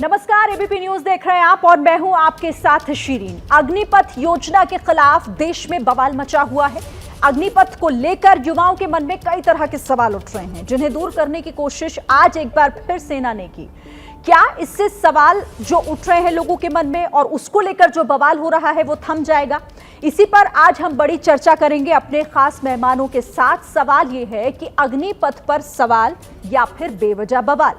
नमस्कार, ABP news देख रहे हैं आप और मैं हूं आपके साथ शीरीन। अग्निपथ योजना के खिलाफ देश में बवाल मचा हुआ है। अग्निपथ को लेकर युवाओं के मन में कई तरह के सवाल उठ रहे हैं, जिन्हें दूर करने की कोशिश आज एक बार फिर सेना ने की। क्या इससे सवाल जो उठ रहे हैं लोगों के मन में और उसको लेकर जो बवाल हो रहा है वो थम जाएगा? इसी पर आज हम बड़ी चर्चा करेंगे अपने खास मेहमानों के साथ। सवाल ये है कि अग्निपथ पर सवाल या फिर बेवजह बवाल,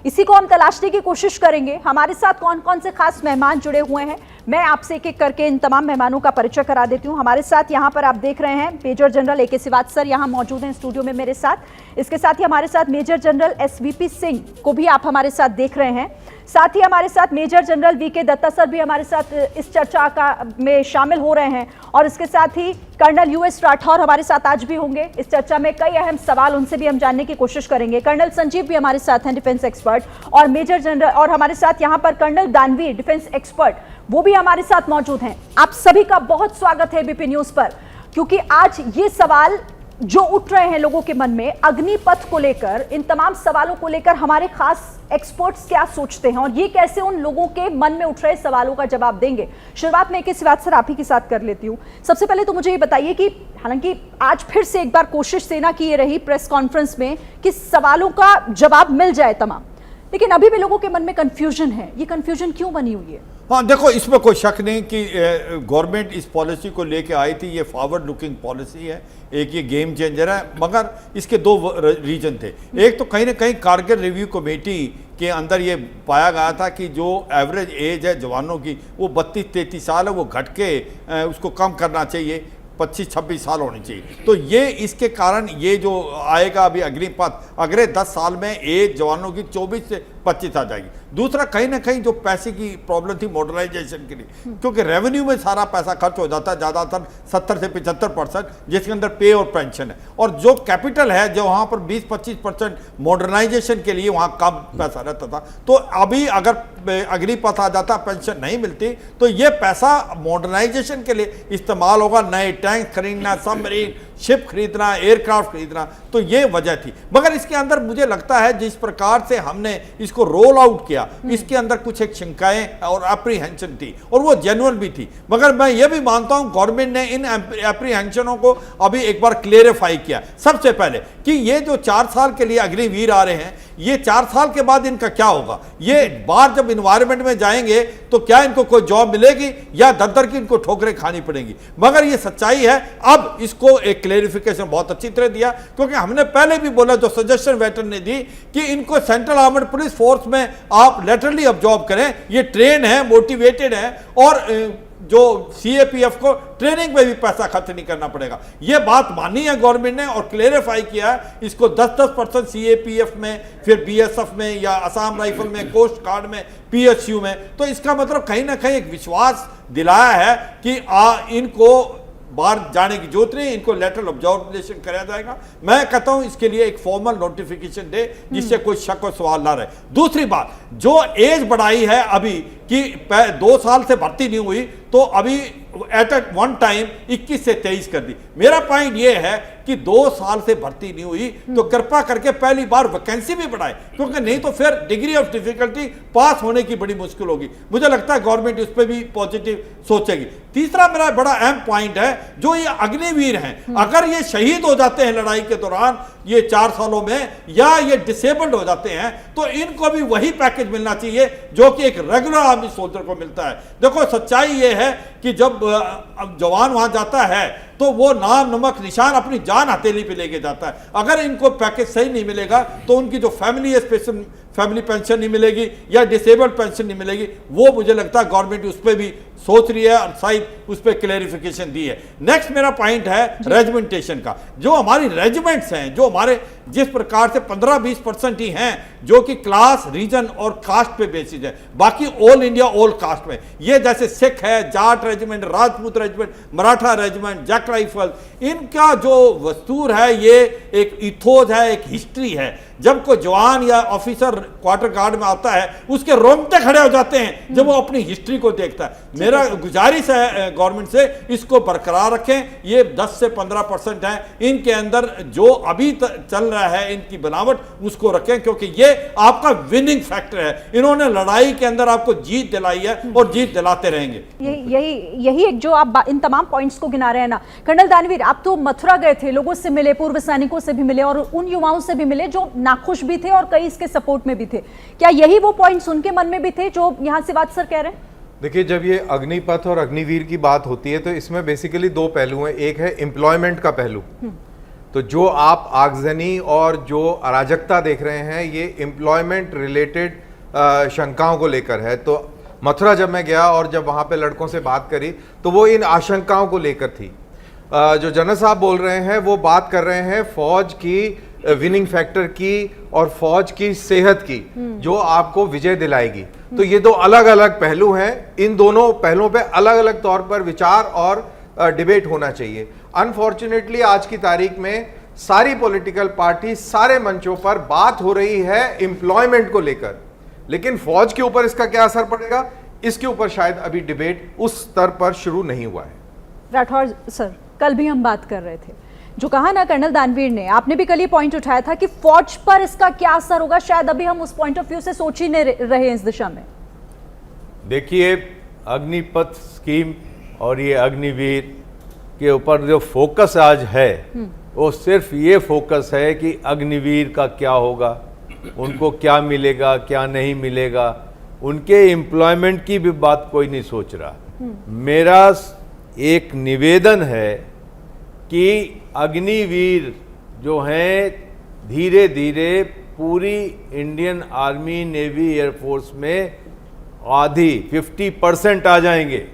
इसी को हम तलाशने की कोशिश करेंगे। हमारे साथ कौन कौन से खास मेहमान जुड़े हुए हैं, मैं आपसे एक एक करके इन तमाम मेहमानों का परिचय करा देती हूं। हमारे साथ यहां पर आप देख रहे हैं मेजर जनरल AK श्रीवास्तव यहां मौजूद हैं स्टूडियो में मेरे साथ। इसके साथ ही हमारे साथ मेजर जनरल SVP सिंह को भी आप हमारे साथ देख रहे हैं। साथ ही हमारे साथ major general VK Datta sir भी हमारे साथ इस चर्चा में शामिल हो रहे हैं। और इसके साथ ही कर्नल US राठौर हमारे साथ आज भी होंगे। इस चर्चा में कई अहम सवाल उनसे भी हम जानने की कोशिश करेंगे। कर्नल संजीव भी हमारे साथ हैं, डिफेंस एक्सपर्ट, और मेजर जनरल, और हमारे साथ यहाँ पर कर्नल दानवीर, डिफेंस एक्सपर्ट, वो भी हमारे साथ मौजूद हैं। आप सभी का बहुत स्वागत है एबीपी न्यूज पर, क्योंकि आज ये सवाल जो उठ रहे हैं लोगों के मन में अग्निपथ को लेकर, इन तमाम सवालों को लेकर हमारे खास एक्सपर्ट्स क्या सोचते हैं और ये कैसे उन लोगों के मन में उठ रहे सवालों का जवाब देंगे। शुरुआत में AK श्रीवास्तव सर आप ही के साथ कर लेती हूँ। सबसे पहले तो मुझे ये बताइए कि हालांकि आज फिर से एक बार कोशिश सेना की ये रही प्रेस कॉन्फ्रेंस में कि सवालों का जवाब मिल जाए तमाम, लेकिन अभी भी लोगों के मन में कंफ्यूजन है। ये कंफ्यूजन क्यों बनी हुई है? हाँ, देखो, इसमें कोई शक नहीं कि गवर्नमेंट इस पॉलिसी को लेके आई थी। ये फॉरवर्ड लुकिंग पॉलिसी है, एक ये गेम चेंजर है, मगर इसके दो रीजन थे। एक तो कहीं ना कहीं कारगिल रिव्यू कमेटी के अंदर ये पाया गया था कि जो एवरेज एज है जवानों की वो 32-33 साल है, वो घट के उसको कम करना चाहिए, 25-26 साल होनी चाहिए। तो ये इसके कारण ये जो आएगा अभी अग्निपथ, अगले 10 साल में एज जवानों की 24 से 25 आ जाएगी। दूसरा, कहीं ना कहीं जो पैसे की प्रॉब्लम थी मॉडर्नाइजेशन के लिए, क्योंकि रेवेन्यू में सारा पैसा खर्च हो जाता है ज़्यादातर 70 से 75%, जिसके अंदर पे और पेंशन है, और जो कैपिटल है जो वहाँ पर 20-25% मॉडर्नाइजेशन के लिए वहाँ कम पैसा रहता था। तो अभी अगर अग्निपथ आ जाता, पेंशन नहीं मिलती, तो ये पैसा मॉडर्नाइजेशन के लिए इस्तेमाल होगा, नए टैंक खरीदना, सबमरीन शिप खरीदना, एयरक्राफ्ट खरीदना। तो ये वजह थी। मगर इसके अंदर मुझे लगता है जिस प्रकार से हमने इसको रोल आउट किया, इसके अंदर कुछ एक शंकाएं और एप्रीहेंशन थी, और वो जेन्युइन भी थी। मगर मैं ये भी मानता हूं गवर्नमेंट ने इन एप्रीहेंशनों को अभी एक बार क्लेरिफाई किया। सबसे पहले कि ये जो 4 साल के लिए अग्निवीर आ रहे हैं, ये 4 साल के बाद इनका क्या होगा? ये बाहर जब इन्वायरमेंट में जाएंगे तो क्या इनको कोई जॉब मिलेगी या दर की इनको ठोकरें खानी पड़ेंगी? मगर ये सच्चाई है। अब इसको एक क्लेरिफिकेशन बहुत अच्छी तरह दिया, क्योंकि हमने पहले भी बोला, जो सजेशन वेटन ने दी कि इनको सेंट्रल आर्मड पुलिस फोर्स में आप लेटरली अब्जॉर्ब करें। ये ट्रेन है, मोटिवेटेड है, और जो CAPF को ट्रेनिंग में भी पैसा खर्च नहीं करना पड़ेगा। ये बात मानी है गवर्नमेंट ने और क्लेरिफाई किया है। इसको 10% CAPF में, फिर BSF में, या असम राइफल में, कोस्ट गार्ड में, PSU में। तो इसका मतलब कहीं ना कहीं एक विश्वास दिलाया है कि इनको बाहर जाने की जरूरत नहीं, इनको लेटरल ऑब्जर्वेशन कराया जाएगा। मैं कहता हूं इसके लिए एक फॉर्मल नोटिफिकेशन दे, जिससे कोई शक और सवाल ना रहे। दूसरी बात, जो एज बढ़ाई है अभी कि 2 साल से भर्ती नहीं हुई, तो अभी एट वन टाइम 21 से 23 कर दी। मेरा पॉइंट ये है कि 2 साल से भर्ती नहीं हुई तो कृपा करके पहली बार वैकेंसी भी बढ़ाए, क्योंकि नहीं तो फिर डिग्री ऑफ डिफिकल्टी पास होने की बड़ी मुश्किल होगी। मुझे लगता है गवर्नमेंट उस पर भी पॉजिटिव सोचेगी। तीसरा मेरा बड़ा अहम पॉइंट है, जो ये अग्निवीर हैं, अगर ये शहीद हो जाते हैं लड़ाई के दौरान ये 4 सालों में, या ये डिसेबल्ड हो जाते हैं, तो इनको भी वही पैकेज मिलना चाहिए जो कि एक रेगुलर आर्मी सोल्जर को मिलता है। देखो, सच्चाई ये है कि जब जवान वहां जाता है तो वो नाम नमक निशान अपनी जान हथेली पे लेके जाता है। अगर इनको पैकेज सही नहीं मिलेगा तो उनकी जो फैमिली पेंशन नहीं मिलेगी या डिसेबल्ड पेंशन नहीं मिलेगी। वो मुझे लगता है गवर्नमेंट उस पर भी सोच रही है और शायद उस पर क्लेरिफिकेशन दी है। नेक्स्ट मेरा पॉइंट है रेजिमेंटेशन का। जो हमारी रेजिमेंट्स हैं, जो हमारे जिस प्रकार से 15-20% ही हैं जो कि क्लास, रीजन और कास्ट पे बेसिस है, बाकी ऑल इंडिया ऑल कास्ट में, ये जैसे सिख है, Jat regiment, Rajput regiment, Maratha regiment, JAK rifle, इनका जो वस्तूर है ये एक इथोस है, एक हिस्ट्री है। जब कोई जवान या ऑफिसर क्वार्टर गार्ड में आता है उसके रोंगटे खड़े हो जाते हैं जब वो अपनी हिस्ट्री को देखता है। मेरा गुजारिश है गवर्नमेंट से, इसको बरकरार रखें। ये 10 से 15% है, इनके अंदर जो अभी चल रहा है इनकी बनावट उसको रखें, क्योंकि ये आपका विनिंग फैक्टर है। इन्होंने लड़ाई के अंदर आपको जीत दिलाई है और जीत दिलाते रहेंगे। यही एक जो आप इन तमाम पॉइंट्स को गिना रहे हैं ना कर्नल दानवीर, आप तो मथुरा गए थे, लोगों से मिले, पूर्व सैनिकों से भी मिले और उन युवाओं से भी मिले जो नाखुश भी थे और कई इसके सपोर्ट में भी थे। क्या यही वो पॉइंट्स उनके मन में भी थे जो यहां से बात सर कह रहे हैं? देखिए, जब ये अग्निपथ और अग्निवीर की बात होती है तो इसमें बेसिकली दो पहलू हैं। एक है एम्प्लॉयमेंट का पहलू, तो जो आप आगजनी और जो अराजकता देख रहे हैं ये एम्प्लॉयमेंट रिलेटेड शंकाओं को लेकर है। तो मथुरा जब मैं गया और जब वहाँ पे लड़कों से बात करी तो वो इन आशंकाओं को लेकर थी। जो जनरल साहब बोल रहे हैं वो बात कर रहे हैं फौज की विनिंग फैक्टर की और फौज की सेहत की, जो आपको विजय दिलाएगी। तो ये दो अलग अलग पहलू हैं, इन दोनों पहलुओं पे अलग अलग तौर पर विचार और डिबेट होना चाहिए। अनफॉर्चुनेटली आज की तारीख में सारी पॉलिटिकल पार्टी सारे मंचों पर बात हो रही है एम्प्लॉयमेंट को लेकर, लेकिन फौज के ऊपर इसका क्या असर पड़ेगा इसके ऊपर शायद अभी डिबेट उस स्तर पर शुरू नहीं हुआ है। राठौर सर, कल भी हम बात कर रहे थे, जो कहा ना कर्नल दानवीर ने, आपने भी कल ये पॉइंट उठाया था कि फौज पर इसका क्या असर होगा, शायद अभी हम उस पॉइंट ऑफ व्यू से सोच ही नहीं रहे इस दिशा में। देखिए, अग्निपथ स्कीम और ये अग्निवीर के ऊपर जो फोकस आज है वो सिर्फ ये फोकस है कि अग्निवीर का क्या होगा, उनको क्या मिलेगा क्या नहीं मिलेगा, उनके एम्प्लॉयमेंट की भी बात कोई नहीं सोच रहा। मेरा एक निवेदन है कि अग्निवीर जो हैं धीरे धीरे पूरी इंडियन आर्मी, नेवी, एयरफोर्स में आधी 50% आ जाएंगे।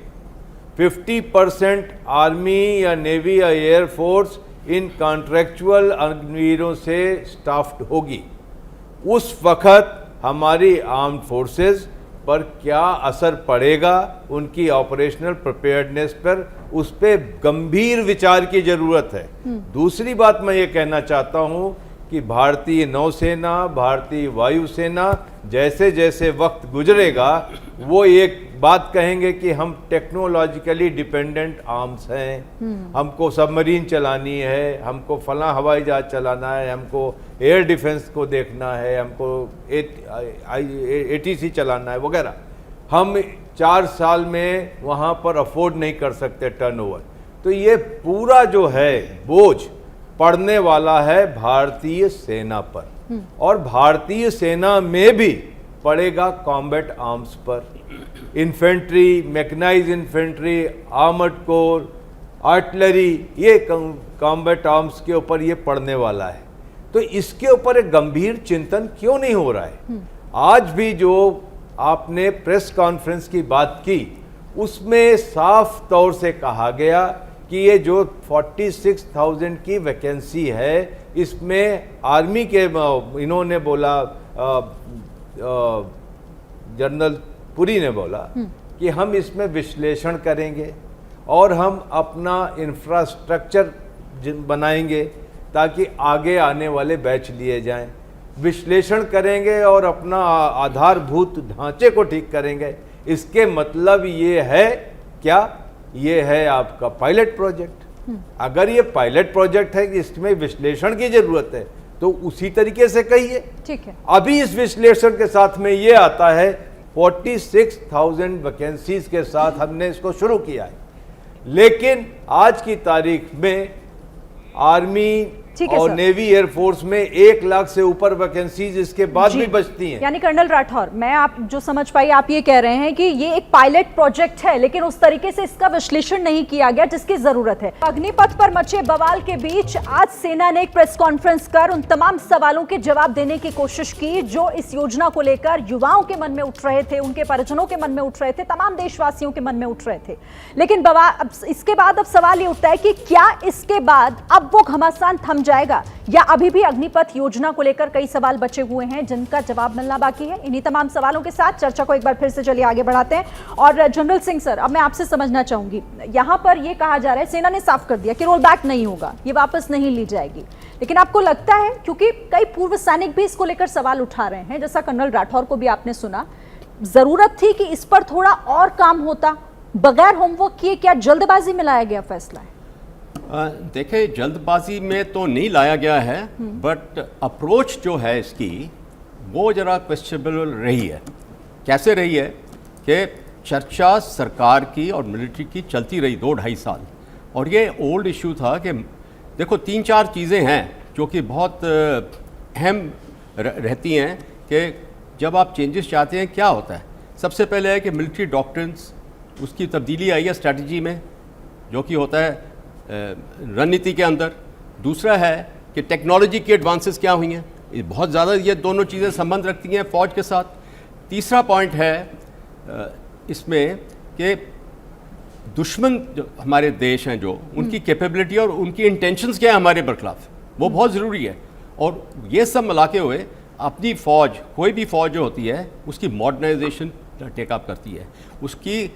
50% आर्मी या नेवी या एयरफोर्स इन कॉन्ट्रैक्चुअल अग्निवीरों से स्टाफ्ड होगी। उस वक्त हमारी आर्म्ड फोर्सेस पर क्या असर पड़ेगा, उनकी ऑपरेशनल प्रिपेयर्डनेस पर, उस पर गंभीर विचार की जरूरत है। दूसरी बात मैं ये कहना चाहता हूँ कि भारतीय नौसेना, भारतीय वायुसेना जैसे जैसे वक्त गुजरेगा वो एक बात कहेंगे कि हम टेक्नोलॉजिकली डिपेंडेंट आर्म्स हैं, हमको सबमरीन चलानी है, हमको फला हवाई जहाज चलाना है, हमको एयर डिफेंस को देखना है, हमको ATC चलाना है वगैरह। हम 4 साल में वहाँ पर अफोर्ड नहीं कर सकते टर्नओवर। तो ये पूरा जो है बोझ पड़ने वाला है भारतीय सेना पर, और भारतीय सेना में भी पड़ेगा कॉम्बैट आर्म्स पर। Infantry, mechanised infantry, armoured corps, artillery, ये कॉम्बैट आर्म्स के ऊपर ये पड़ने वाला है। तो इसके ऊपर एक गंभीर चिंतन क्यों नहीं हो रहा है? आज भी जो आपने प्रेस कॉन्फ्रेंस की बात की उसमें साफ तौर से कहा गया कि ये जो 46,000 की वैकेंसी है इसमें आर्मी के, इन्होंने बोला, जनरल पुरी ने बोला कि हम इसमें विश्लेषण करेंगे और हम अपना इंफ्रास्ट्रक्चर बनाएंगे ताकि आगे आने वाले बैच लिए जाएं। विश्लेषण करेंगे और अपना आधारभूत ढांचे को ठीक करेंगे। इसके मतलब ये है क्या? ये है आपका पायलट प्रोजेक्ट। अगर ये पायलट प्रोजेक्ट है कि इसमें विश्लेषण की जरूरत है तो उसी तरीके से कहिए। ठीक है। अभी इस विश्लेषण के साथ में ये आता है 46,000 वैकेंसीज के साथ हमने इसको शुरू किया है, लेकिन आज की तारीख में आर्मी और नेवी, एयरफोर्स में 1 लाख से ऊपर वैकेंसीज इसके बाद भी बचती हैं। यानी कर्नल राठौर, मैं आप जो समझ पाई, आप ये कह रहे हैं कि ये एक पायलट प्रोजेक्ट है लेकिन उस तरीके से इसका विश्लेषण नहीं किया गया जिसकी जरूरत है। अग्निपथ पर मचे बवाल के बीच आज सेना ने एक प्रेस कॉन्फ्रेंस कर उन तमाम सवालों के जवाब देने की कोशिश की जो इस योजना को लेकर युवाओं के मन में उठ रहे थे, उनके परिजनों के मन में उठ रहे थे, तमाम देशवासियों के मन में उठ रहे थे। लेकिन इसके बाद अब सवाल ये उठता है कि क्या इसके बाद अब वो घमासान थम जाएगा, या अभी भी अग्निपथ योजना को लेकर कई सवाल बचे हुए हैं जिनका जवाब मिलना बाकी है? इन्हीं तमाम सवालों के साथ चर्चा को एक बार फिर से चलिए आगे बढ़ाते हैं। और जनरल सिंह सर, अब मैं आपसे समझना चाहूंगी, यहां पर यह कहा जा रहा है, सेना ने साफ कर दिया कि रोल बैक नहीं होगा, ये वापस नहीं ली जाएगी, लेकिन आपको लगता है, क्योंकि कई पूर्व सैनिक भी इसको लेकर सवाल उठा रहे हैं, जैसा कर्नल राठौर को भी आपने सुना, जरूरत थी कि इस पर थोड़ा और काम होता, बगैर होमवर्क किए क्या जल्दबाजी में लाया गया फैसला है? देखिए, जल्दबाजी में तो नहीं लाया गया है, बट अप्रोच जो है इसकी वो जरा क्वेश्चनेबल रही है। कैसे रही है कि चर्चा सरकार की और मिलिट्री की चलती रही 2-2.5 साल, और ये ओल्ड इशू था कि देखो 3-4 चीज़ें हैं जो कि बहुत अहम रहती हैं कि जब आप चेंजेस चाहते हैं क्या होता है। सबसे पहले है कि मिलिट्री डॉक्ट्रिन्स, उसकी तब्दीली आई है स्ट्रैटेजी में, जो कि होता है रणनीति के अंदर। दूसरा है कि टेक्नोलॉजी की एडवांसेस क्या हुई हैं, ये बहुत ज़्यादा, ये दोनों चीज़ें संबंध रखती हैं फ़ौज के साथ। तीसरा पॉइंट है इसमें कि दुश्मन जो हमारे देश हैं, जो उनकी कैपेबिलिटी और उनकी इंटेंशंस क्या है हमारे बरखिलाफ, वो बहुत ज़रूरी है। और ये सब मिला के हुए अपनी फ़ौज, कोई भी फ़ौज जो होती है उसकी मॉडर्नाइजेशन टेकअप करती है, उसकी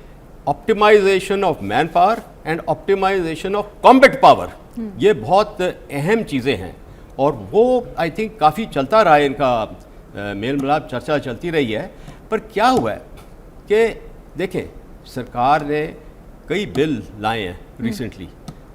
optimisation of man power and optimisation of combat power, ये बहुत अहम चीज़ें हैं। और वो आई थिंक काफ़ी चलता रहा है, इनका मेल मिलाप चर्चा चलती रही है। पर क्या हुआ है कि देखें, सरकार ने कई बिल लाए हैं रिसेंटली,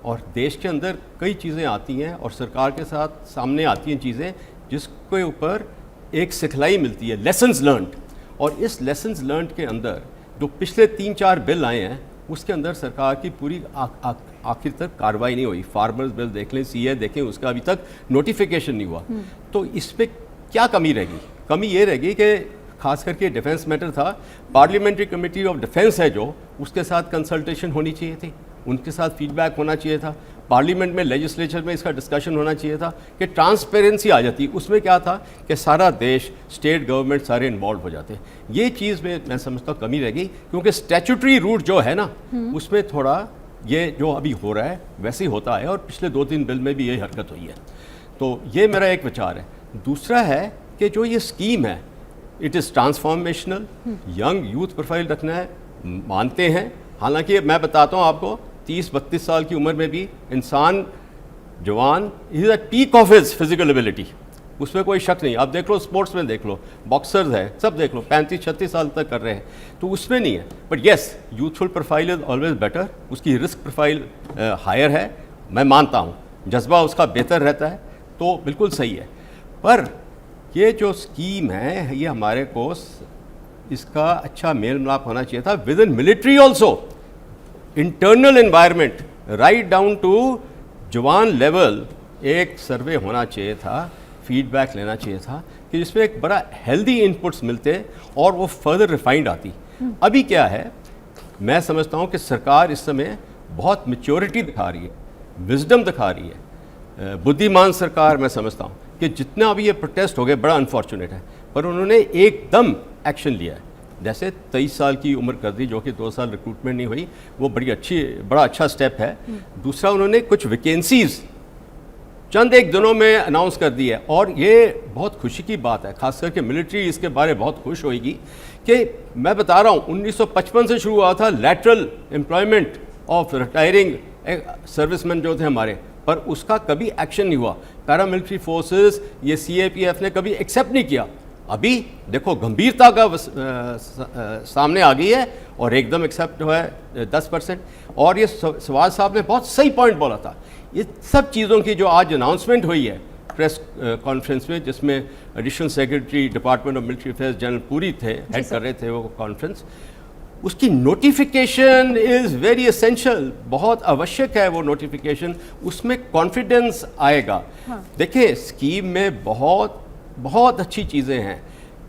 और देश के अंदर कई चीज़ें आती हैं और सरकार के साथ सामने आती हैं चीज़ें जिसके ऊपर एक सिखलाई मिलती है, लेसन्स लर्नड। और इस लेसन्स लर्नड के अंदर जो पिछले 3-4 बिल आए हैं, उसके अंदर सरकार की पूरी आखिर तक कार्रवाई नहीं हुई। फार्मर्स बिल देख लें, सीए देखें, उसका अभी तक नोटिफिकेशन नहीं हुआ। तो इस पर क्या कमी रहेगी? कमी ये रहेगी कि खास करके डिफेंस मैटर था, पार्लियामेंट्री कमेटी ऑफ डिफेंस है जो, उसके साथ कंसल्टेशन होनी चाहिए थी, उनके साथ फीडबैक होना चाहिए था, पार्लियामेंट में, लेजिस्लेचर में इसका डिस्कशन होना चाहिए था कि ट्रांसपेरेंसी आ जाती। उसमें क्या था कि सारा देश, स्टेट गवर्नमेंट सारे इन्वॉल्व हो जाते। ये चीज़ में मैं समझता हूँ कमी रहेगी, क्योंकि स्टैट्यूटरी रूट जो है ना, उसमें थोड़ा ये जो अभी हो रहा है वैसे ही होता है, और पिछले 2-3 बिल में भी यही हरकत हुई है। तो ये मेरा एक विचार है। दूसरा है कि जो ये स्कीम है, it is transformational, young youth profile रखना है, मानते हैं। हालांकि मैं बताता हूँ आपको, 30-32 साल की उम्र में भी इंसान जवान is a peak of his physical ability, उसमें कोई शक नहीं। आप देख लो, स्पोर्ट्स में देख लो, बॉक्सर्स है, सब देख लो, 35-36 साल तक कर रहे हैं, तो उसमें नहीं है। But yes, youthful profile is always better, उसकी रिस्क प्रोफाइल हायर है, मैं मानता हूँ, जज्बा उसका बेहतर रहता है, तो बिल्कुल सही है। पर ये जो स्कीम है, ये हमारे को इसका अच्छा मेल मिलाप होना चाहिए था with in military also, internal environment right down to jawan level. एक सर्वे होना चाहिए था, फीडबैक लेना चाहिए था, कि जिसमें एक बड़ा हेल्दी इनपुट्स मिलते और वो फर्दर रिफाइंड आती। अभी क्या है, मैं समझता हूँ कि सरकार इस समय बहुत मैच्योरिटी दिखा रही है, विजडम दिखा रही है, बुद्धिमान सरकार मैं समझता हूँ कि जितना अभी ये प्रोटेस्ट हो गए बड़ा अनफॉर्चुनेट है, पर उन्होंने एकदम एक्शन लिया है। जैसे 23 साल की उम्र कर दी, जो कि 2 साल रिक्रूटमेंट नहीं हुई, वो बड़ा अच्छा स्टेप है। दूसरा, उन्होंने कुछ वैकेंसीज चंद एक दिनों में अनाउंस कर दी है, और ये बहुत खुशी की बात है, खास करके मिलिट्री इसके बारे में बहुत खुश होगी कि मैं बता रहा हूँ 1955 से शुरू हुआ था lateral employment of retiring serviceman जो थे हमारे, पर उसका कभी एक्शन नहीं हुआ। पैरामिलिट्री फोर्सेस, ये CAPF ने कभी एक्सेप्ट नहीं किया। अभी देखो गंभीरता का सामने आ गई है और एकदम एक्सेप्ट हुआ है 10%। और ये सवाल साहब ने बहुत सही पॉइंट बोला था, ये सब चीज़ों की जो आज अनाउंसमेंट हुई है प्रेस कॉन्फ्रेंस में, जिसमें additional secretary department of military affairs general Puri थे, हेड कर रहे थे वो कॉन्फ्रेंस, उसकी नोटिफिकेशन इज़ वेरी एसेंशियल, बहुत आवश्यक है वो नोटिफिकेशन, उसमें कॉन्फिडेंस आएगा। देखिए स्कीम में बहुत बहुत अच्छी चीज़ें हैं।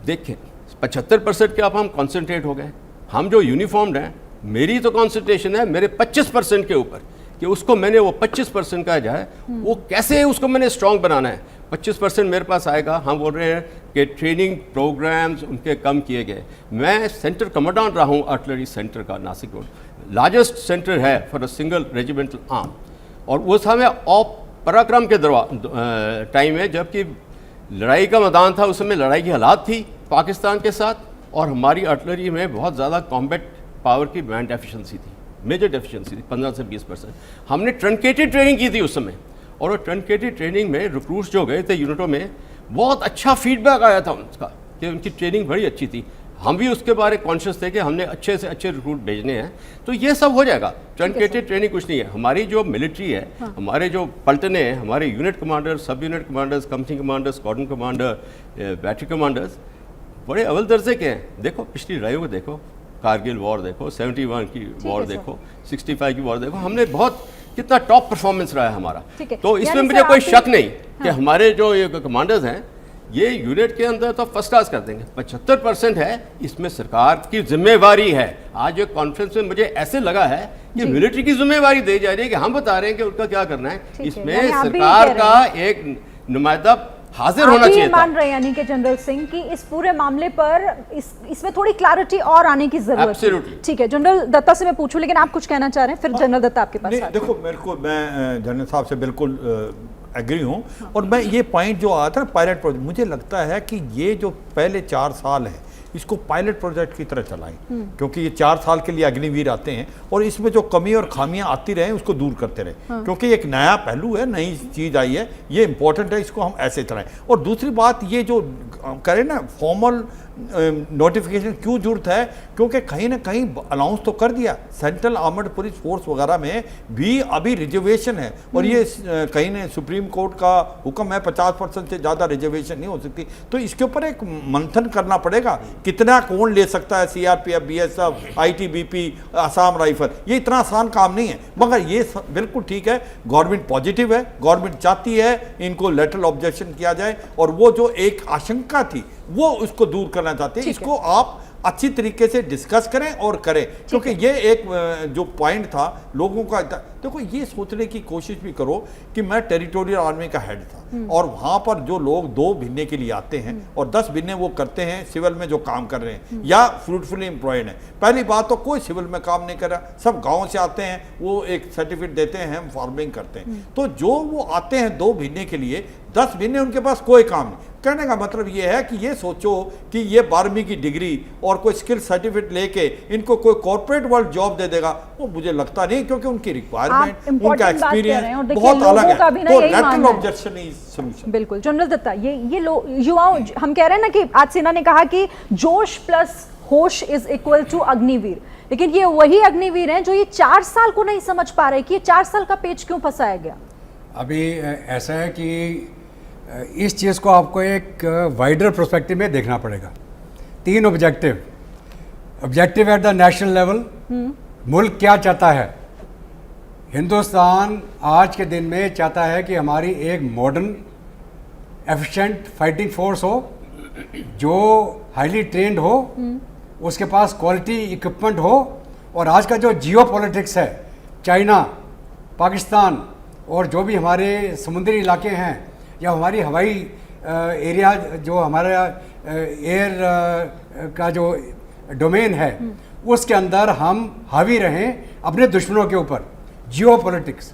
देखिए 75% के अब हम कॉन्सेंट्रेट हो गए, हम जो यूनिफॉर्म्ड हैं, मेरी तो कॉन्सेंट्रेशन है मेरे 25% के ऊपर, कि उसको मैंने वो 25% का जो है वो कैसे उसको मैंने स्ट्रॉन्ग बनाना है। 25% मेरे पास आएगा। हम बोल रहे हैं कि ट्रेनिंग प्रोग्राम्स उनके कम किए गए। मैं सेंटर कमांडेंट रहा हूँ आर्टिलरी सेंटर का, नासिक रोड लार्जेस्ट सेंटर है for a single regimental arm, और वो समय पराक्रम के टाइम है, जबकि लड़ाई का मैदान था, उस समय लड़ाई की हालात थी पाकिस्तान के साथ, और हमारी आर्टिलरी में बहुत ज़्यादा कॉम्बैट पावर की मैन डेफिशिएंसी थी, मेजर डेफिशिएंसी थी, 15 से 20%। हमने ट्रंकेटेड ट्रेनिंग की थी उस समय, और वो ट्रंकेटेड ट्रेनिंग में रिक्रूट्स जो गए थे यूनिटों में, बहुत अच्छा फीडबैक आया था उनका कि उनकी ट्रेनिंग बड़ी अच्छी थी। हम भी उसके बारे कॉन्शियस थे कि हमने अच्छे से अच्छे रिक्रूट भेजने हैं, तो ये सब हो जाएगा। ट्रंकेटेड ट्रेनिंग कुछ नहीं है। हमारी जो मिलिट्री है, हमारे जो पलटने हैं, हमारे यूनिट कमांडर, सब unit commanders, company commander, squadron commander, battery commanders बड़े अव्वल दर्जे के हैं। देखो पिछली लड़ाइयों को देखो, कारगिल वॉर देखो, 71 की वॉर देखो, 65 की वॉर देखो, हमने बहुत कितना टॉप परफॉर्मेंस रहा है हमारा। तो इसमें मुझे कोई शक नहीं कि हमारे जो ये कमांडर्स हैं ये यूनिट के अंदर तो फर्स्ट क्लास कर देंगे। 75% है, इसमें सरकार की जिम्मेवारी है। आज एक कॉन्फ्रेंस में मुझे ऐसे लगा है कि मिलिट्री की जिम्मेवारी दी जा रही है कि हम बता रहे हैं कि उनका क्या करना है। इसमें सरकार का एक नुमाइंदा हाजिर होना चाहिए। मान रहे हैं यानी कि जनरल सिंह की इस पूरे मामले पर इसमें थोड़ी क्लैरिटी और आने की जरूरत है। ठीक है, जनरल दत्ता से मैं पूछूं, लेकिन आप कुछ कहना चाह रहे हैं, फिर जनरल दत्ता आपके पास। देखो मैं जनरल साहब से बिल्कुल एग्री हूँ, और मैं ये पॉइंट जो आता है पायलट प्रोजेक्ट, मुझे लगता है कि ये जो पहले 4 साल है इसको पायलट प्रोजेक्ट की तरह चलाएं, क्योंकि ये 4 साल के लिए अग्निवीर आते हैं, और इसमें जो कमी और खामियां आती रहे उसको दूर करते रहे, क्योंकि एक नया पहलू है, नई चीज़ आई है, ये इंपॉर्टेंट है, इसको हम ऐसे चलाएं। और दूसरी बात, ये जो करें ना फॉर्मल नोटिफिकेशन क्यों जरूरत है, क्योंकि कहीं ना कहीं अनाउंस तो कर दिया, सेंट्रल आर्मड पुलिस फोर्स वगैरह में भी अभी रिजर्वेशन है, और ये कहीं ने सुप्रीम कोर्ट का हुक्म है 50% से ज़्यादा रिजर्वेशन नहीं हो सकती। तो इसके ऊपर एक मंथन करना पड़ेगा, कितना कौन ले सकता है, CRPF, BSF, ITBP, Assam rifle, ये इतना आसान काम नहीं है। मगर ये बिल्कुल ठीक है, गवर्नमेंट पॉजिटिव है, गवर्नमेंट चाहती है इनको लेटरल ऑब्जेक्शन किया जाए, और वो जो एक आशंका थी वो उसको दूर करना चाहते हैं। इसको आप अच्छी तरीके से डिस्कस करें और करें, क्योंकि ये एक जो पॉइंट था लोगों का, देखो ये सोचने की कोशिश भी करो कि मैं टेरिटोरियल आर्मी का हेड था, और वहाँ पर जो लोग 2 महीने के लिए आते हैं और 10 महीने वो करते हैं सिविल में जो काम कर रहे हैं या फ्रूटफुली एम्प्लॉयड हैं। पहली बात तो कोई सिविल में काम नहीं कर रहा, सब गाँव से आते हैं, वो एक सर्टिफिकेट देते हैं, हम फार्मिंग करते हैं। तो जो वो आते हैं 2 महीने के लिए, 10 महीने उनके पास कोई काम नहीं। कहने का मतलब ये है कि ये सोचो कि ये 12वीं की डिग्री और कोई स्किल सर्टिफिकेट लेके इनको कोई कॉर्पोरेट वर्ल्ड जॉब दे देगा, वो मुझे लगता नहीं, क्योंकि उनकी रिक्वायरमेंट, उनका एक्सपीरियंस बहुत अलग है। तो लेटरल ऑब्जेक्शन इज सॉल्यूशन। बिल्कुल जनरल दत्ता, ये युवाओं, हम कह रहे हैं ना कि आज सेना ने कहा कि जोश प्लस होश इज इक्वल टू अग्निवीर, लेकिन ये वही अग्निवीर हैं जो ये 4 साल को नहीं समझ पा रहे कि ये 4 साल का पेच क्यों फंसाया गया। अभी ऐसा है कि इस चीज़ को आपको एक वाइडर पर्सपेक्टिव में देखना पड़ेगा। 3 objective at the national level, मुल्क क्या चाहता है। हिंदुस्तान आज के दिन में चाहता है कि हमारी एक मॉडर्न एफिशिएंट फाइटिंग फोर्स हो, जो हाईली ट्रेंड हो, उसके पास क्वालिटी इक्विपमेंट हो, और आज का जो जियो पॉलिटिक्स है, चाइना, पाकिस्तान और जो भी हमारे समुद्री इलाके हैं या हमारी हवाई एरिया, जो हमारा एयर का जो डोमेन है, उसके अंदर हम हावी रहें अपने दुश्मनों के ऊपर, जियो पॉलिटिक्स।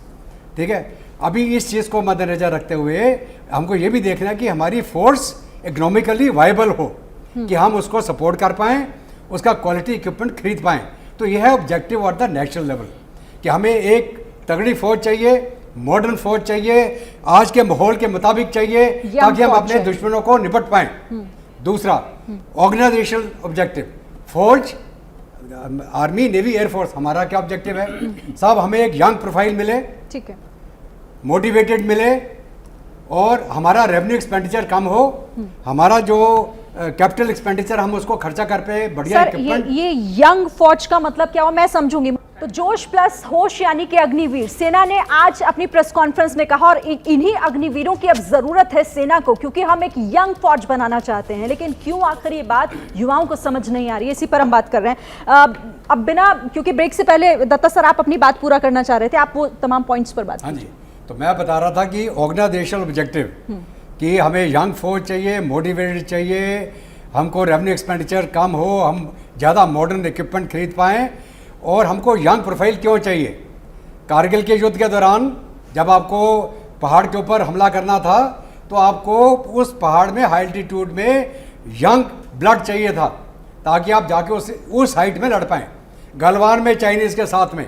ठीक है, अभी इस चीज़ को मद्देनजर रखते हुए हमको ये भी देखना है कि हमारी फोर्स इकोनॉमिकली वायबल हो, कि हम उसको सपोर्ट कर पाएँ, उसका क्वालिटी इक्विपमेंट खरीद पाएँ। तो यह है objective at the national level, कि हमें एक तगड़ी फौज चाहिए, मॉडर्न फौज चाहिए, आज के माहौल के मुताबिक चाहिए, ताकि हम अपने दुश्मनों को निपट पाएं। दूसरा ऑर्गेनाइजेशनल ऑब्जेक्टिव, फौज, आर्मी, नेवी, एयरफोर्स, हमारा क्या ऑब्जेक्टिव है साहब, हमें एक यंग प्रोफाइल मिले, ठीक है, मोटिवेटेड मिले, और हमारा रेवेन्यू एक्सपेंडिचर कम हो, हमारा जो कैपिटल एक्सपेंडिचर हम उसको खर्चा कर पे बढ़िया इक्विपमेंट। ये यंग फौज का मतलब क्या हो, मैं समझूंगी। तो जोश प्लस होश यानी कि अग्निवीर, सेना ने आज अपनी प्रेस कॉन्फ्रेंस में कहा, और इन्हीं अग्निवीरों की अब जरूरत है सेना को, क्योंकि हम एक यंग फौज बनाना चाहते हैं। लेकिन क्यों आखिर ये बात युवाओं को समझ नहीं आ रही है, इसी पर हम बात कर रहे हैं। अब बिना, क्योंकि ब्रेक से पहले दत्ता सर आप अपनी बात पूरा करना चाह रहे थे, आप वो तमाम पॉइंट्स पर बात। हाँ जी, तो मैं बता रहा था कि ऑर्गेनाइजेशनल ऑब्जेक्टिव, कि हमें यंग फौज चाहिए, मोटिवेटेड चाहिए, हमको रेवेन्यू एक्सपेंडिचर कम हो, हम ज़्यादा मॉडर्न इक्विपमेंट खरीद पाएँ, और हमको यंग प्रोफाइल क्यों चाहिए। कारगिल के युद्ध के दौरान जब आपको पहाड़ के ऊपर हमला करना था तो आपको उस पहाड़ में हाई एल्टीट्यूड में यंग ब्लड चाहिए था ताकि आप जाके उस हाइट में लड़ पाएं। गलवान में चाइनीज़ के साथ में,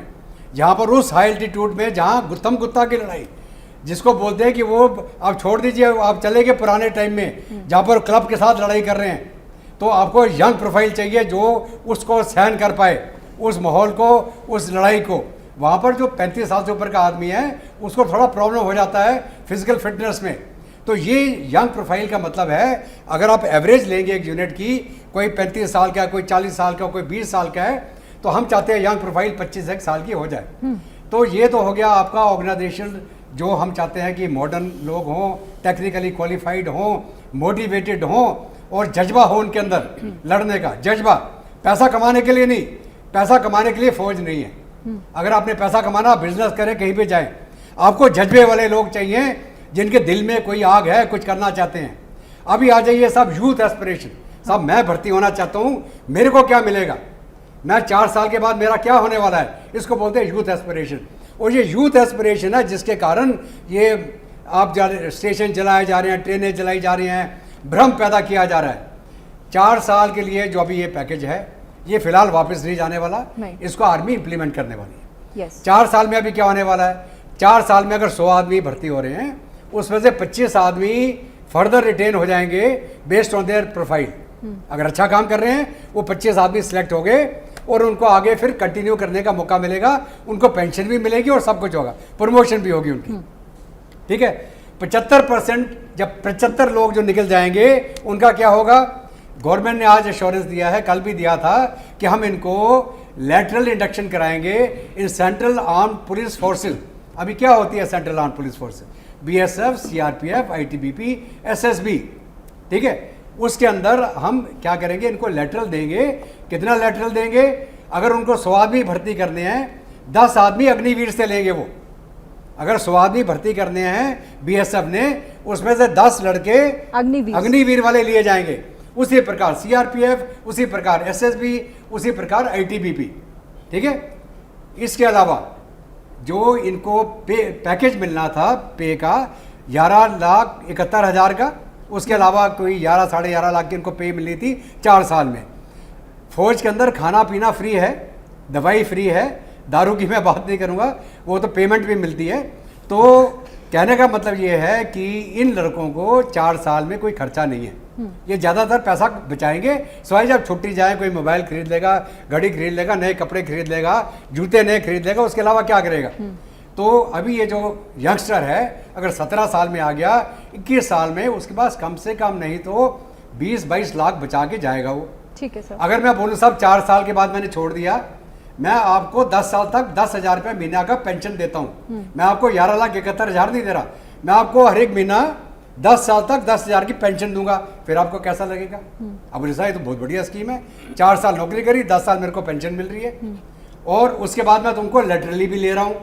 जहाँ पर उस हाई एल्टीट्यूड में जहाँ गुत्तम गुत्ता की लड़ाई, जिसको बोलते हैं कि वो आप छोड़ दीजिए, आप चले गए पुराने टाइम में जहाँ पर क्लब के साथ लड़ाई कर रहे हैं, तो आपको यंग प्रोफाइल चाहिए जो उसको सहन कर पाए, उस माहौल को, उस लड़ाई को। वहाँ पर जो 35 साल से ऊपर का आदमी है उसको थोड़ा प्रॉब्लम हो जाता है फिजिकल फिटनेस में। तो ये यंग प्रोफाइल का मतलब है, अगर आप एवरेज लेंगे एक यूनिट की, कोई 35 साल का, कोई 40 साल का, कोई 20 साल का है, तो हम चाहते हैं यंग प्रोफाइल 25 साल की हो जाए। तो ये तो हो गया आपका ऑर्गेनाइजेशन, जो हम चाहते हैं कि मॉडर्न लोग हों, टेक्निकली क्वालिफाइड हों, मोटिवेटेड हों और जज्बा हो उनके अंदर लड़ने का जज्बा। पैसा कमाने के लिए नहीं, पैसा कमाने के लिए फौज नहीं है। अगर आपने पैसा कमाना, बिजनेस करें, कहीं भी जाएं, आपको जज्बे वाले लोग चाहिए जिनके दिल में कोई आग है, कुछ करना चाहते हैं। अभी आ जाइए सब यूथ एस्पिरेशन, सब मैं भर्ती होना चाहता हूँ, मेरे को क्या मिलेगा, मैं 4 साल के बाद मेरा क्या होने वाला है, इसको बोलते हैं यूथ एस्पिरेशन। और ये यूथ एस्पिरेशन है जिसके कारण ये आप स्टेशन जलाए जा रहे हैं, ट्रेनें जलाई जा रही हैं, भ्रम पैदा किया जा रहा है। 4 साल के लिए जो अभी ये पैकेज है, ये फिलहाल वापस नहीं जाने वाला, इसको आर्मी इंप्लीमेंट करने वाली है। 4 साल में अभी क्या होने वाला है, 4 साल में अगर 100 आदमी भर्ती हो रहे हैं, उसमें से 25 आदमी फर्दर रिटेन हो जाएंगे बेस्ड ऑन देयर प्रोफाइल। अगर अच्छा काम कर रहे हैं वो 25 आदमी सिलेक्ट हो गए और उनको आगे फिर कंटिन्यू करने का मौका मिलेगा, उनको पेंशन भी मिलेगी और सब कुछ होगा, प्रमोशन भी होगी उनकी। ठीक है, 75%, जब 75 लोग जो निकल जाएंगे उनका क्या होगा, गवर्नमेंट ने आज एश्योरेंस दिया है, कल भी दिया था, कि हम इनको लैटरल इंडक्शन कराएंगे in central armed police forces. अभी क्या होती है central armed police forces, BSF, CRPF, ITBP, SSB, ठीक है, उसके अंदर हम क्या करेंगे, इनको लेटरल देंगे। कितना लेटरल देंगे, अगर उनको 100 आदमी भर्ती करने हैं, 10 आदमी अग्निवीर से लेंगे वो। अगर 100 आदमी भर्ती करने हैं BSF ने, उसमें से 10 लड़के अग्निवीर वाले लिए जाएंगे। उसी प्रकार CRPF, उसी प्रकार SSB, उसी प्रकार ITBP। ठीक है, इसके अलावा जो इनको पैकेज मिलना था पे का 11,71,000 का, उसके अलावा कोई 11 साढ़े 11 लाख की इनको पे मिली थी 4 साल में। फौज के अंदर खाना पीना फ्री है, दवाई फ्री है, दारू की मैं बात नहीं करूँगा, वो तो पेमेंट भी मिलती है। तो कहने का मतलब ये है कि इन लड़कों को 4 साल में कोई खर्चा नहीं है, ये ज़्यादातर पैसा बचाएंगे। सवाई जब छुट्टी जाए, कोई मोबाइल खरीद लेगा, घड़ी खरीद लेगा, नए कपड़े खरीद लेगा, जूते नए खरीद लेगा, उसके अलावा क्या करेगा। तो अभी ये जो यंगस्टर है, अगर 17 साल में आ गया, 21 साल में, उसके पास कम से कम नहीं तो 20-22 लाख बचा के जाएगा वो। ठीक है सर। अगर मैं बोलूँ साहब 4 साल के बाद मैंने छोड़ दिया, मैं आपको 10 साल तक 10,000 रुपये महीना का पेंशन देता हूँ, मैं आपको 11,71,000 नहीं दे रहा, मैं आपको हर एक महीना 10 साल तक 10,000 की पेंशन दूंगा, फिर आपको कैसा लगेगा। अब ये तो बहुत बढ़िया स्कीम है, 4 साल नौकरी करी, 10 साल मेरे को पेंशन मिल रही है, और उसके बाद मैं तुमको लेटरली भी ले रहा हूँ।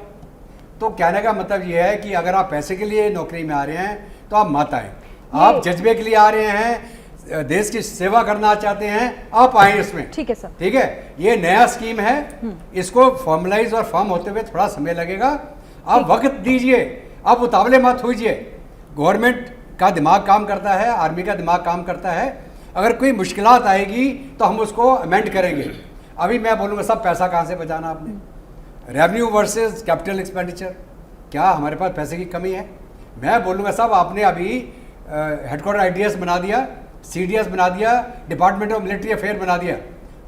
तो कहने का मतलब ये है कि अगर आप पैसे के लिए नौकरी में आ रहे हैं तो आप मत आए, आप जज्बे के लिए आ रहे हैं, देश की सेवा करना चाहते हैं, आप आए इसमें। ठीक है सर। ठीक है, ये नया स्कीम है, इसको फॉर्मलाइज और फॉर्म होते हुए थोड़ा समय लगेगा, आप वक्त दीजिए, आप उतावले मत होइए। गवर्नमेंट का दिमाग काम करता है, आर्मी का दिमाग काम करता है, अगर कोई मुश्किलात आएगी तो हम उसको अमेंड करेंगे। अभी मैं बोलूँगा सब पैसा कहाँ से बचाना आपने, रेवेन्यू वर्सेस कैपिटल एक्सपेंडिचर, क्या हमारे पास पैसे की कमी है। मैं बोलूँगा साहब आपने अभी हेडक्वार्टर IDS बना दिया, CDS बना दिया, डिपार्टमेंट ऑफ मिलिट्री अफेयर बना दिया,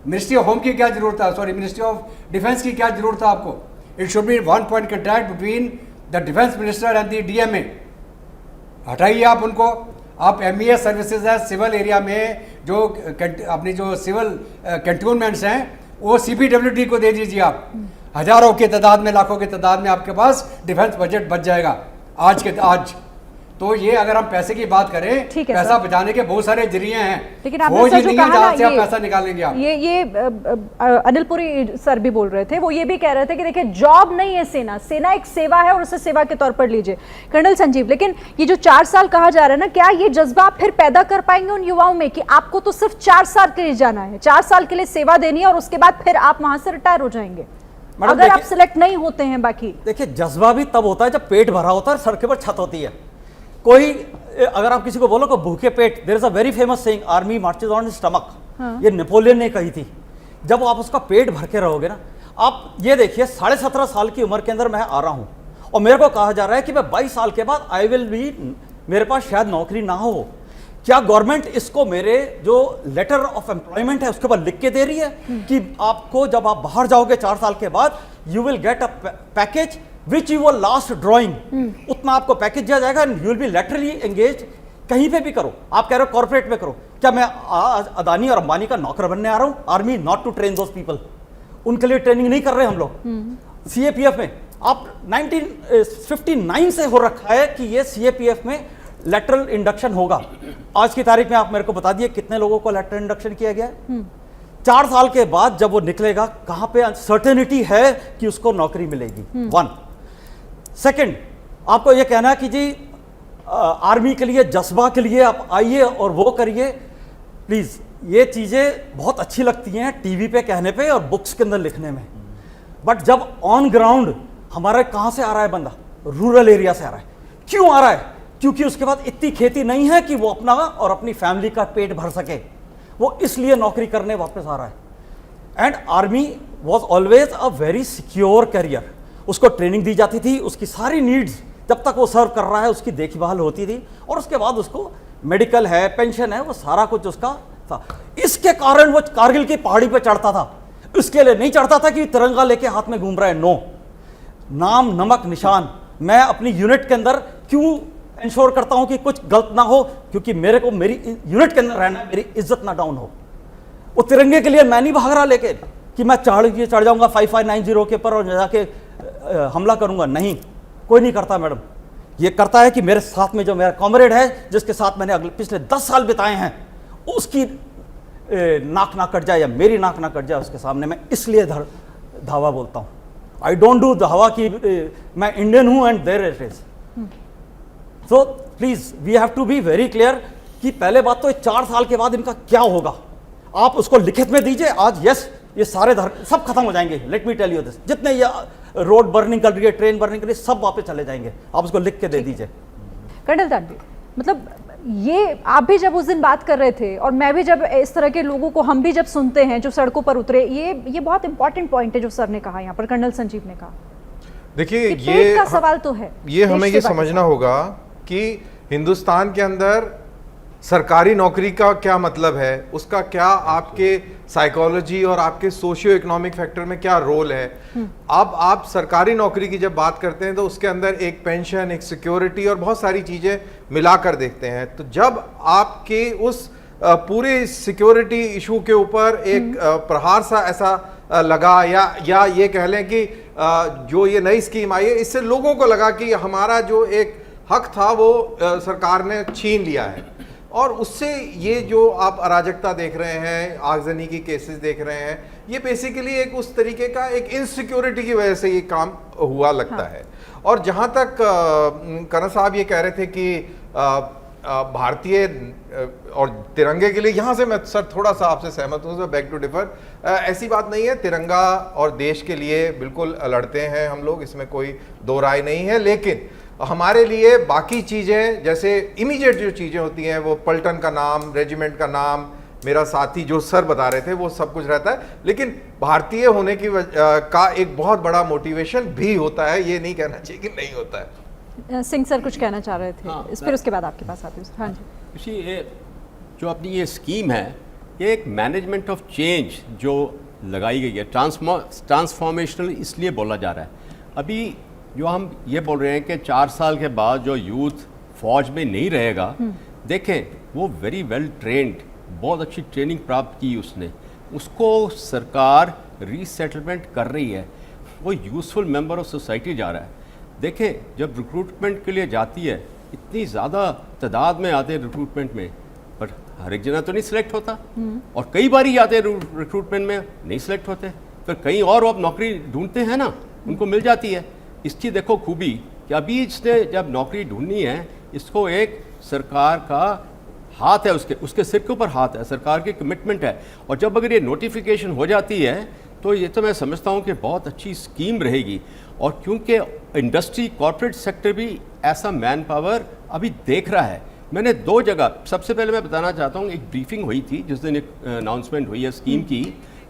मिनिस्ट्री ऑफ होम की क्या जरूरत था, सॉरी मिनिस्ट्री ऑफ डिफेंस की क्या जरूरत था आपको। It should be 1 point contract between the defence minister and the DMA। हटाइए आप उनको, आप MES सर्विसेज है, सिविल एरिया में जो अपनी जो सिविल कैंटोनमेंट्स हैं वो CPWD को दे दीजिए। आप हजारों की तादाद में, लाखों की तादाद में आपके पास डिफेंस बजट बच जाएगा आज। तो ये अगर हम पैसे की बात करें, पैसा बचाने के बहुत सारे जरिए हैं, लेकिन आपने सर जो कहा ना, आप पैसा निकालेंगे आप। ये अनिल पुरी सर भी बोल रहे थे, वो ये भी कह रहे थे कि देखिए जॉब नहीं है सेना एक सेवा है और उसे सेवा के तौर पर लीजिए। कर्नल संजीव, लेकिन ये जो 4 साल कहा जा रहा है ना, क्या ये जज्बा आप फिर पैदा कर पाएंगे उन युवाओं में कि आपको तो सिर्फ 4 साल के लिए जाना है, 4 साल के लिए सेवा देनी है और उसके बाद फिर आप वहां से रिटायर हो जाएंगे। मैडम अगर आप देखिए- सिलेक्ट नहीं होते हैं बाकी? देखिए, जज्बा भी तब होता है जब पेट भरा होता है और सर के ऊपर छत होती है। कोई अगर आप किसी को बोलो कि भूखे पेट, there is a very famous saying, army marches on stomach, ये नेपोलियन ने कही थी। जब आप उसका पेट भर के रहोगे ना, आप ये देखिए 17.5 साल की उम्र के अंदर मैं आ रहा हूं और मेरे को कहा जा रहा है कि मैं 22 साल के बाद आई विल बी, मेरे पास शायद नौकरी ना हो। क्या गवर्नमेंट इसको मेरे जो लेटर ऑफ एम्प्लॉयमेंट है उसके ऊपर लिख के दे रही है कि आपको जब आप बाहर जाओगे 4 साल के बाद you will get a package which you were last drawing, उतना आपको पैकेज दिया जाएगा and you will be laterally engage. कहीं पे भी करो, आप कह रहे हो कॉर्पोरेट में करो, क्या मैं अदानी और अंबानी का नौकर बनने आ रहा हूं? Army not to train those people, उनके लिए ट्रेनिंग नहीं कर रहे हम लोग। सीएपीएफ में आप 1959 से हो रखा है कि ये सीएपीएफ में लेटरल इंडक्शन होगा। आज की तारीख में आप मेरे को बता दिए कितने लोगों को लेटरल इंडक्शन किया गया है? 4 साल के बाद जब वो निकलेगा, कहां पे सर्टेनिटी है कि उसको नौकरी मिलेगी? 1 सेकंड, आपको ये कहना कि जी आर्मी के लिए, जज्बा के लिए आप आइए और वो करिए, प्लीज ये चीजें बहुत अच्छी लगती हैं टीवी पे कहने पे और बुक्स के अंदर लिखने में, बट जब ऑन ग्राउंड हमारा कहां से आ रहा है बंदा? रूरल एरिया से आ रहा है। क्यों आ रहा है? क्योंकि उसके बाद इतनी खेती नहीं है कि वो अपना और अपनी फैमिली का पेट भर सके, वो इसलिए नौकरी करने वापस आ रहा है। And army was always a very secure career, उसको ट्रेनिंग दी जाती थी, उसकी सारी नीड्स जब तक वो सर्व कर रहा है उसकी देखभाल होती थी, और उसके बाद उसको मेडिकल है, पेंशन है, वो सारा कुछ उसका था। इसके कारण वो कारगिल की पहाड़ी पे चढ़ता था, इसके लिए नहीं चढ़ता था कि तिरंगा लेके हाथ में घूम रहा है। नो, नाम नमक निशान, मैं अपनी यूनिट के अंदर क्यों इंश्योर करता हूं कि कुछ गलत ना हो? क्योंकि मेरे को मेरी यूनिट के अंदर रहना है, मेरी इज्जत ना डाउन हो। वो तिरंगे के लिए मैं नहीं भाग रहा लेके कि मैं चढ़ जाऊंगा 5590 के ऊपर और जाके हमला करूंगा। नहीं, कोई नहीं करता मैडम। ये करता है कि मेरे साथ में जो मेरा कॉमरेड है, जिसके साथ मैंने पिछले 10 साल बिताए हैं, उसकी नाक ना कट जाए या मेरी नाक ना कट जाए उसके सामने, मैं इसलिए धावा बोलता हूं। आई डोंट डू धावा कि मैं इंडियन हूं and there it is. So please we have to be very clear कि पहले बात तो 4 साल के बाद इनका क्या होगा, आप उसको लिखित में दीजिए। आज यस, ये सारे सब खत्म हो जाएंगे। Let me tell you this, जितने ये रोड बर्निंग कर रही है, ट्रेन बर्निंग कर रही है, सब वापस चले जाएंगे। आप उसको लिख के दे दीजिए। कर्नल तानवीर, मतलब ये आप भी जब उस दिन बात कर रहे थे और मैं भी जब इस तरह के लोगों को हम भी जब सुनते हैं जो सड़कों पर उतरे, ये बहुत इंपॉर्टेंट पॉइंट है जो सर ने कहा यहाँ पर, कर्नल संजीव ने कहा। देखिए, कि पेट का सवाल तो है, ये हमें देश ये सेवा का समझना होगा कि हिंदुस्तान के अंदर सरकारी नौकरी का क्या मतलब है, उसका क्या आपके साइकोलॉजी और आपके सोशियो इकोनॉमिक फैक्टर में क्या रोल है। अब आप सरकारी नौकरी की जब बात करते हैं तो उसके अंदर एक पेंशन, एक सिक्योरिटी और बहुत सारी चीजें मिलाकर देखते हैं। तो जब आपके उस पूरे सिक्योरिटी इशू के ऊपर एक प्रहार सा ऐसा लगा, या ये कह लें कि जो ये नई स्कीम आई है, इससे लोगों को लगा कि हमारा जो एक हक था वो सरकार ने छीन लिया है, और उससे ये जो आप अराजकता देख रहे हैं, आगजनी की केसेस देख रहे हैं, ये बेसिकली एक उस तरीके का एक इनसिक्योरिटी की वजह से ये काम हुआ लगता है। और जहाँ तक कर्नल साहब ये कह रहे थे कि भारतीय और तिरंगे के लिए, यहाँ से मैं सर थोड़ा सा आपसे सहमत हूँ, बैक टू डिफर। ऐसी बात नहीं है, तिरंगा और देश के लिए बिल्कुल लड़ते हैं हम लोग, इसमें कोई दो राय नहीं है। लेकिन हमारे लिए बाकी चीज़ें, जैसे इमीडिएट जो चीज़ें होती हैं, वो पलटन का नाम, रेजिमेंट का नाम, मेरा साथी जो सर बता रहे थे, वो सब कुछ रहता है। लेकिन भारतीय होने की का एक बहुत बड़ा मोटिवेशन भी होता है, ये नहीं कहना चाहिए कि नहीं होता है। सिंह सर कुछ कहना चाह रहे थे। हाँ, फिर उसके बाद आपके पास आते हैं। हाँ जी, ये जो अपनी ये स्कीम है, ये एक मैनेजमेंट ऑफ चेंज जो लगाई गई है, ट्रांसफॉर्मेशनल इसलिए बोला जा रहा है। अभी जो हम ये बोल रहे हैं कि 4 साल के बाद जो यूथ फौज में नहीं रहेगा, देखें वो वेरी वेल ट्रेंड, बहुत अच्छी ट्रेनिंग प्राप्त की उसने, उसको सरकार रीसेटलमेंट कर रही है, वो यूजफुल मेंबर ऑफ सोसाइटी जा रहा है। देखें, जब रिक्रूटमेंट के लिए जाती है, इतनी ज़्यादा तादाद में आते हैं रिक्रूटमेंट में, पर हर एक जना तो नहीं सिलेक्ट होता, और कई बार ही आते हैं रिक्रूटमेंट में, नहीं सिलेक्ट होते, फिर कहीं और आप नौकरी ढूंढते हैं ना, उनको मिल जाती है। इसकी देखो खूबी कि अभी इसने जब नौकरी ढूंढनी है, इसको एक सरकार का हाथ है, उसके सिर के ऊपर हाथ है, सरकार की कमिटमेंट है। और जब अगर ये नोटिफिकेशन हो जाती है तो ये तो मैं समझता हूँ कि बहुत अच्छी स्कीम रहेगी, और क्योंकि इंडस्ट्री कॉर्पोरेट सेक्टर भी ऐसा मैन पावर अभी देख रहा है। मैंने 2 जगह, सबसे पहले मैं बताना चाहता हूँ, एक ब्रीफिंग हुई थी जिस दिन एक अनाउंसमेंट हुई है स्कीम की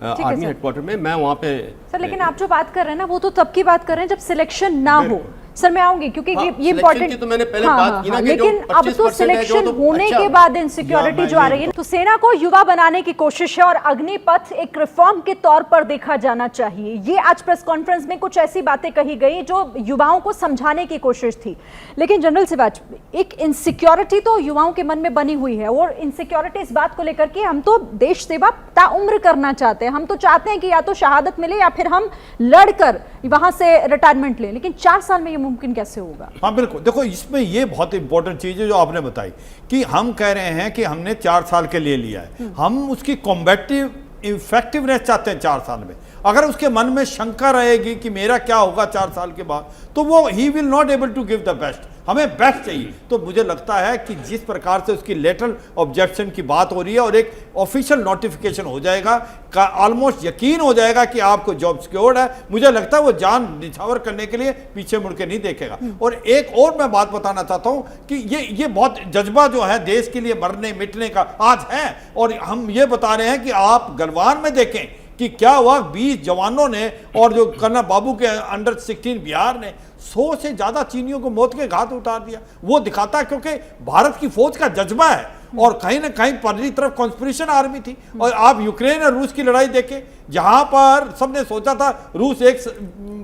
आर्मी हेडक्वार्टर में, मैं वहाँ पे सर, लेकिन आप जो बात कर रहे हैं ना वो तो तब की बात कर रहे हैं जब सिलेक्शन ना हो। सर मैं आऊंगी क्योंकि हाँ, ये selection इम्पोर्टेंट की तो मैंने पहले बात की ना कि लेकिन जो अब तो 25% है सिलेक्शन जो तो होने अच्छा, के बाद इनसिक्योरिटी जो आ रही है, तो सेना को युवा बनाने की कोशिश है और अग्निपथ एक रिफॉर्म के तौर पर देखा जाना चाहिए। ये आज प्रेस कॉन्फ्रेंस में कुछ ऐसी बातें कही गई जो युवाओं को समझाने की कोशिश थी। लेकिन जनरल सिवाच, एक इनसिक्योरिटी तो युवाओं के मन में बनी हुई है और इनसिक्योरिटी इस बात को लेकर के हम तो देश सेवा ताउम्र करना चाहते हैं। हम तो चाहते हैं कि या तो शहादत मिले या फिर हम लड़कर वहां से रिटायरमेंट लें, लेकिन 4 साल में ये मुमकिन कैसे होगा? हाँ बिल्कुल, देखो इसमें ये बहुत इंपॉर्टेंट चीज है जो आपने बताई कि हम कह रहे हैं कि हमने 4 साल के लिए लिया है, हम उसकी कॉम्बैटिव इफेक्टिवनेस चाहते हैं 4 साल में। अगर उसके मन में शंका रहेगी कि मेरा क्या होगा 4 साल के बाद, तो वो ही will not able to give the best. हमें बेस्ट चाहिए। तो मुझे लगता है कि जिस प्रकार से उसकी लेटर ऑब्जेक्शन की बात हो रही है और एक ऑफिशियल नोटिफिकेशन हो जाएगा, का ऑलमोस्ट यकीन हो जाएगा कि आपको जॉब सिक्योर्ड है, मुझे लगता है वो जान निछावर करने के लिए पीछे मुड़ के नहीं देखेगा। और एक और मैं बात बताना चाहता हूं कि ये बहुत जज्बा जो है देश के लिए मरने मिटने का आज है, और हम ये बता रहे हैं कि आप गलवान में देखें कि क्या हुआ, 20 जवानों ने और जो कर्नल बाबू के अंडर 16 बिहार ने 100 से ज्यादा चीनियों को मौत के घाट उतार दिया। वो दिखाता है क्योंकि भारत की फौज का जज्बा है, और कहीं ना कहीं पहली तरफ कॉन्स्पिरेशन आर्मी थी। और आप यूक्रेन और रूस की लड़ाई देखें, जहां पर सबने सोचा था रूस एक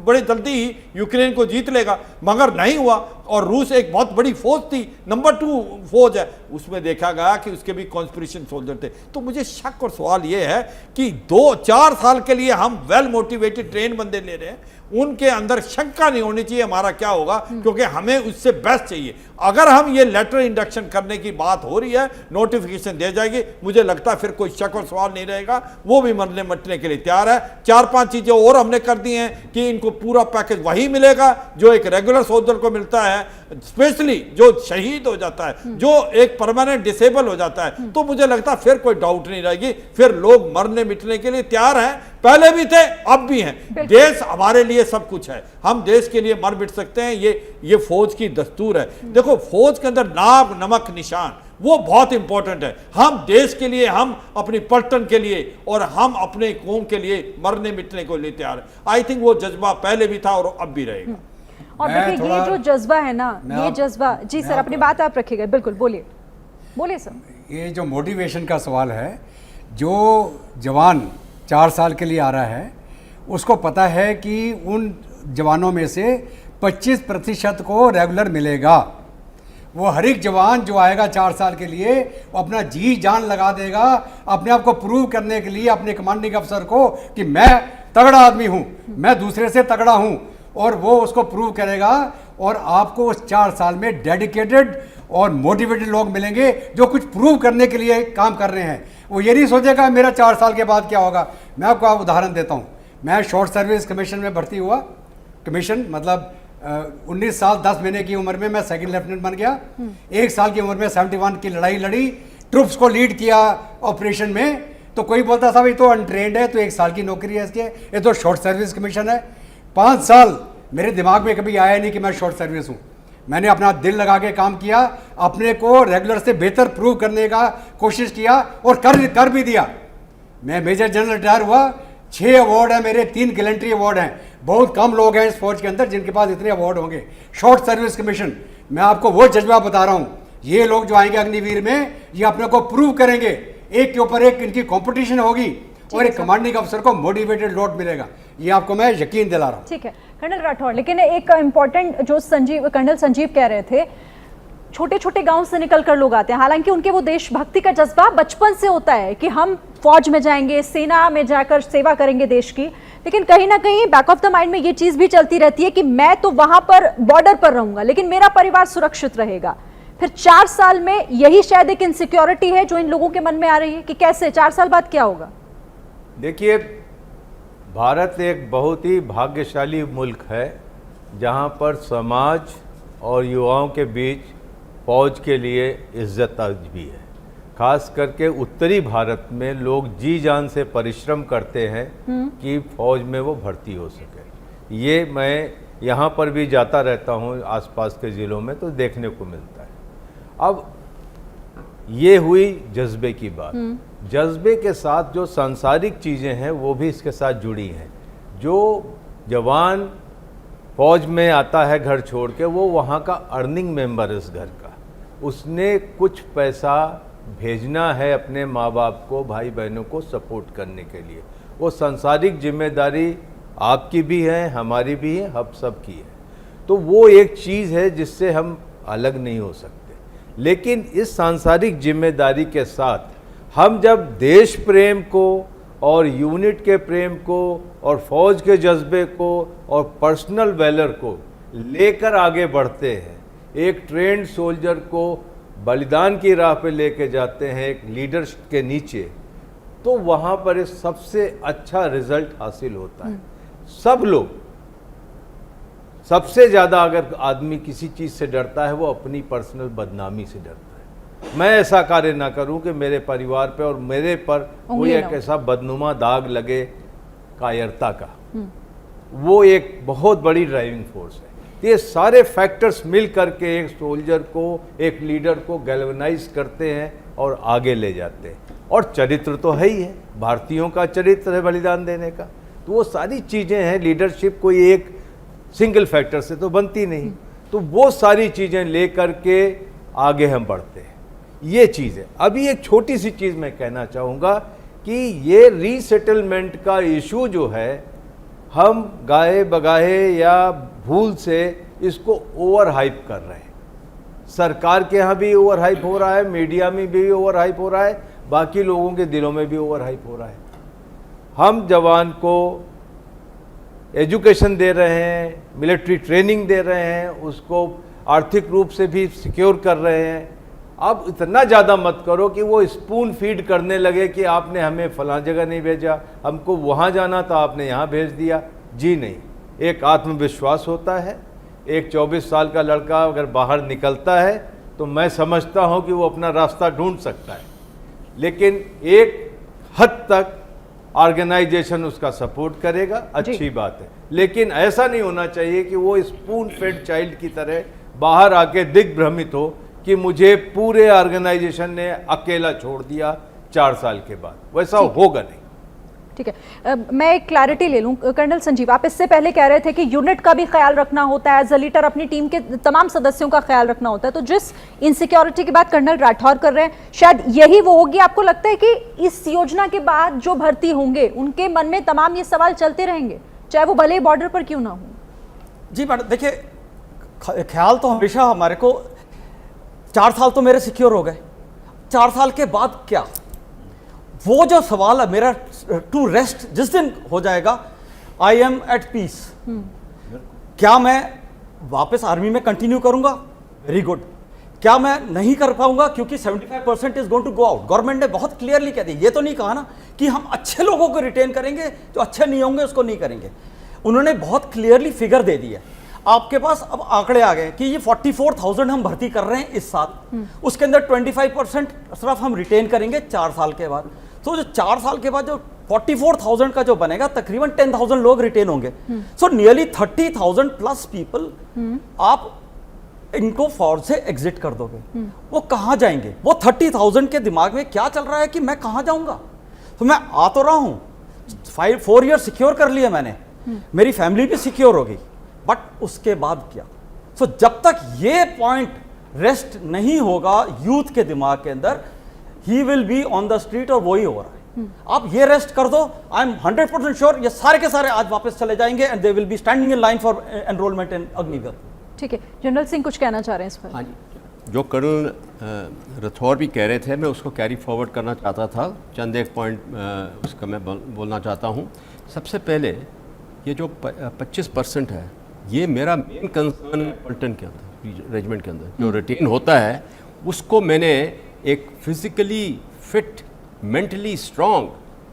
बड़े जल्दी ही यूक्रेन को जीत लेगा, मगर नहीं हुआ, और रूस एक बहुत बड़ी फौज थी, नंबर 2 फौज है, उसमें देखा गया कि उसके भी कॉन्स्पिरेशन सोल्जर थे। तो मुझे शक और सवाल यह है कि 2-4 साल के लिए हम वेल मोटिवेटेड ट्रेन बंदे ले रहे हैं, उनके अंदर शंका नहीं होनी चाहिए हमारा क्या होगा, क्योंकि हमें उससे बेस्ट चाहिए। अगर हम ये लेटर इंडक्शन करने की बात हो रही है, नोटिफिकेशन दे जाएगी, मुझे लगता है फिर कोई शक और सवाल नहीं रहेगा, वो भी मरने मटने के लिए तैयार है। 4-5 चीजें और हमने कर दी हैं कि इनको पूरा पैकेज वही मिलेगा जो एक रेगुलर सोल्जर को मिलता है, स्पेशली जो शहीद हो जाता है, जो एक परमानेंट डिसेबल हो जाता है। तो मुझे लगता है फिर कोई डाउट नहीं रहेगी, फिर लोग मरने मिटने के लिए तैयार हैं, पहले भी थे अब भी हैं। देश हमारे लिए सब कुछ है, हम देश के लिए मर मिट सकते हैं, ये फौज की दस्तूर है। देखो फौज के अंदर नाम नमक निशान वो बहुत इंपॉर्टेंट है। हम देश के लिए, हम अपनी पलटन के लिए और हम अपने कौम के लिए मरने मिटने को लिए तैयार है। आई थिंक वो जज्बा पहले भी था और अब भी रहेगा। और देखिए ये जो जज्बा है ना, ये जज्बा, जी सर अपनी बात आप रखिएगा, बिल्कुल बोलिए बोलिए सर। ये जो मोटिवेशन का सवाल है, जो जवान 4 साल के लिए आ रहा है उसको पता है कि उन जवानों में से 25% को रेगुलर मिलेगा। वो हर एक जवान जो आएगा 4 साल के लिए वो अपना जी जान लगा देगा अपने आप को प्रूव करने के लिए अपने कमांडिंग अफसर को कि मैं तगड़ा आदमी हूँ, मैं दूसरे से तगड़ा हूँ, और वो उसको प्रूव करेगा। और आपको उस 4 साल में डेडिकेटेड और मोटिवेटेड लोग मिलेंगे जो कुछ प्रूव करने के लिए काम कर रहे हैं। वो ये नहीं सोचेगा मेरा 4 साल के बाद क्या होगा। मैं आपको उदाहरण देता हूँ, मैं शॉर्ट सर्विस कमीशन में भर्ती हुआ। कमीशन मतलब 19 साल 10 महीने की उम्र में मैं सेकंड लेफ्टिनेंट बन गया। 1 साल की उम्र में 71 की लड़ाई लड़ी, ट्रुप्स को लीड किया ऑपरेशन में। तो कोई बोलता था भाई तो अनट्रेंड है, तो 1 साल की नौकरी है इसके, ये तो शॉर्ट सर्विस कमीशन है। 5 साल मेरे दिमाग में कभी आया नहीं कि मैं शॉर्ट सर्विस हूँ। मैंने अपना दिल लगा के काम किया, अपने को रेगुलर से बेहतर प्रूव करने का कोशिश किया और कर भी दिया। मैं मेजर जनरल रिटायर हुआ, 6 अवार्ड है मेरे, 3 गैलेंट्री अवार्ड हैं। बहुत कम लोग हैं इस फौज के अंदर जिनके पास इतने अवार्ड होंगे। शॉर्ट सर्विस कमीशन, मैं आपको वो जज्बा बता रहा हूँ। ये लोग जो आएंगे अग्निवीर में, ये अपने को प्रूव करेंगे, एक के ऊपर एक इनकी कंपटीशन होगी और एक कमांडिंग अफसर को मोटिवेटेड लोड मिलेगा। ये आपको मैं यकीन दिला रहा हूँ। ठीक है कर्नल राठौड़, लेकिन एक इंपॉर्टेंट जो कर्नल संजीव कह रहे थे, छोटे छोटे गांव से निकल कर लोग आते हैं, हालांकि उनके वो देशभक्ति का जज्बा बचपन से होता है कि हम फौज में जाएंगे, सेना में जाकर सेवा करेंगे देश की, लेकिन कहीं ना कहीं बैक ऑफ द माइंड में ये चीज भी चलती रहती है कि मैं तो वहां पर बॉर्डर पर रहूंगा लेकिन मेरा परिवार सुरक्षित रहेगा। फिर 4 साल में यही शायद एक इनसिक्योरिटी है जो इन लोगों के मन में आ रही है कि कैसे 4 साल बाद क्या होगा। देखिए, भारत एक बहुत ही भाग्यशाली मुल्क है जहां पर समाज और युवाओं के बीच फौज के लिए इज्जत भी है। खास करके उत्तरी भारत में लोग जी जान से परिश्रम करते हैं कि फौज में वो भर्ती हो सके। ये मैं यहाँ पर भी जाता रहता हूँ आसपास के ज़िलों में, तो देखने को मिलता है। अब ये हुई जज्बे की बात। जज्बे के साथ जो सांसारिक चीज़ें हैं वो भी इसके साथ जुड़ी हैं। जो जवान फौज में आता है घर छोड़ के, वो वहाँ का अर्निंग मेंबर है इस घर का, उसने कुछ पैसा भेजना है अपने माँ बाप को, भाई बहनों को सपोर्ट करने के लिए। वो सांसारिक जिम्मेदारी आपकी भी है, हमारी भी है, हम सब की है। तो वो एक चीज़ है जिससे हम अलग नहीं हो सकते। लेकिन इस सांसारिक जिम्मेदारी के साथ हम जब देश प्रेम को और यूनिट के प्रेम को और फौज के जज्बे को और पर्सनल वैलर को लेकर आगे बढ़ते हैं, एक ट्रेंड सोल्जर को बलिदान की राह पे लेके जाते हैं एक लीडरशिप के नीचे, तो वहाँ पर एक सबसे अच्छा रिजल्ट हासिल होता है। सब लोग, सबसे ज़्यादा अगर आदमी किसी चीज़ से डरता है वो अपनी पर्सनल बदनामी से डरता है। मैं ऐसा कार्य ना करूं कि मेरे परिवार पे और मेरे पर कोई एक ऐसा बदनुमा दाग लगे कायरता का। वो एक बहुत बड़ी ड्राइविंग फोर्स है। ये सारे फैक्टर्स मिल करके एक सोल्जर को, एक लीडर को गैल्वनाइज करते हैं और आगे ले जाते हैं। और चरित्र तो है ही है, भारतीयों का चरित्र है बलिदान देने का। तो वो सारी चीज़ें हैं। लीडरशिप कोई एक सिंगल फैक्टर से तो बनती नहीं, तो वो सारी चीज़ें लेकर के आगे हम बढ़ते हैं। ये चीज़ है। अभी एक छोटी सी चीज़ मैं कहना चाहूँगा कि ये रीसेटलमेंट का इशू जो है, हम गाहे बगाहे या भूल से इसको ओवर हाइप कर रहे हैं। सरकार के यहाँ भी ओवर हाइप हो रहा है, मीडिया में भी ओवर हाइप हो रहा है, बाकी लोगों के दिलों में भी ओवर हाइप हो रहा है। हम जवान को एजुकेशन दे रहे हैं, मिलिट्री ट्रेनिंग दे रहे हैं, उसको आर्थिक रूप से भी सिक्योर कर रहे हैं। अब इतना ज़्यादा मत करो कि वो स्पून फीड करने लगे कि आपने हमें फलां जगह नहीं भेजा, हमको वहाँ जाना था आपने यहाँ भेज दिया। जी नहीं, एक आत्मविश्वास होता है। एक 24 साल का लड़का अगर बाहर निकलता है तो मैं समझता हूँ कि वो अपना रास्ता ढूंढ सकता है, लेकिन एक हद तक ऑर्गेनाइजेशन उसका सपोर्ट करेगा, अच्छी बात है। लेकिन ऐसा नहीं होना चाहिए कि वो स्पून फेड चाइल्ड की तरह बाहर आके दिग्भ्रमित हो कि मुझे पूरे ऑर्गेनाइजेशन ने अकेला छोड़ दिया 4 साल के बाद। वैसा होगा नहीं। ठीक है, मैं एक क्लैरिटी ले लूं। कर्नल संजीव, आप इससे पहले कह रहे थे कि यूनिट का भी ख्याल रखना होता है, एज अ लीडर अपनी टीम के तमाम सदस्यों का ख्याल रखना होता है। तो जिस इनसिक्योरिटी की बात कर्नल राठौर कर रहे हैं, शायद यही वो होगी। आपको लगता है कि इस योजना के बाद जो भर्ती होंगे उनके मन में तमाम ये सवाल चलते रहेंगे, चाहे वो भले बॉर्डर पर क्यों ना हो? जी मैडम, देखिए, ख्याल तो हमेशा हमारे को 4 साल तो मेरे सिक्योर हो गए, 4 साल के बाद क्या? वो जो सवाल है मेरा टू रेस्ट जिस दिन हो जाएगा, आई एम एट पीस। क्या मैं वापस आर्मी में कंटिन्यू करूंगा? Very good. क्या मैं नहीं कर पाऊंगा क्योंकि 75% is going to go out? Government ने बहुत क्लियरली कह दिया। ये तो नहीं कहा ना कि हम अच्छे लोगों को रिटेन करेंगे, जो अच्छे नहीं होंगे उसको नहीं करेंगे। उन्होंने बहुत क्लियरली फिगर दे दी है। आपके पास अब आंकड़े आ गए कि ये 44,000 हम भर्ती कर रहे हैं इस साल, उसके अंदर 25% सिर्फ हम रिटेन करेंगे 4 साल के बाद। तो जो 4 साल के बाद जो 44,000 का जो बनेगा, तकरीबन 10,000 लोग रिटेन होंगे। सो नियरली 30,000 प्लस पीपल आप इनको फौज से एग्जिट कर दोगे। वो कहाँ जाएंगे? वो 30,000 के दिमाग में क्या चल रहा है कि मैं कहाँ जाऊंगा? तो मैं आ तो रहा हूं, 4 ईयर सिक्योर कर लिया मैंने, मेरी फैमिली भी सिक्योर हो गई, बट उसके बाद क्या? सो जब तक ये पॉइंट रेस्ट नहीं होगा यूथ के दिमाग के अंदर, he will be on the street, और वही हो रहा है। आप ये रेस्ट कर दो, आई एम 100% श्योर ये सारे के सारे आज वापस चले जाएंगे and they will be standing in line for enrolment in Agniveer. ठीक है, जनरल सिंह कुछ कहना चाह रहे हैं इस पर? हाँ जी, जो कर्नल राठौर भी कह रहे थे, मैं उसको कैरी फॉरवर्ड करना चाहता था। चंद एक पॉइंट उसका मैं बोलना चाहता हूँ। सबसे पहले ये जो 25% है, ये मेरा मेन कंसर्न है पलटन के अंदर, रेजिमेंट के अंदर जो रिटेन होता है, उसको मैंने एक फिजिकली फिट, मेंटली स्ट्रॉन्ग,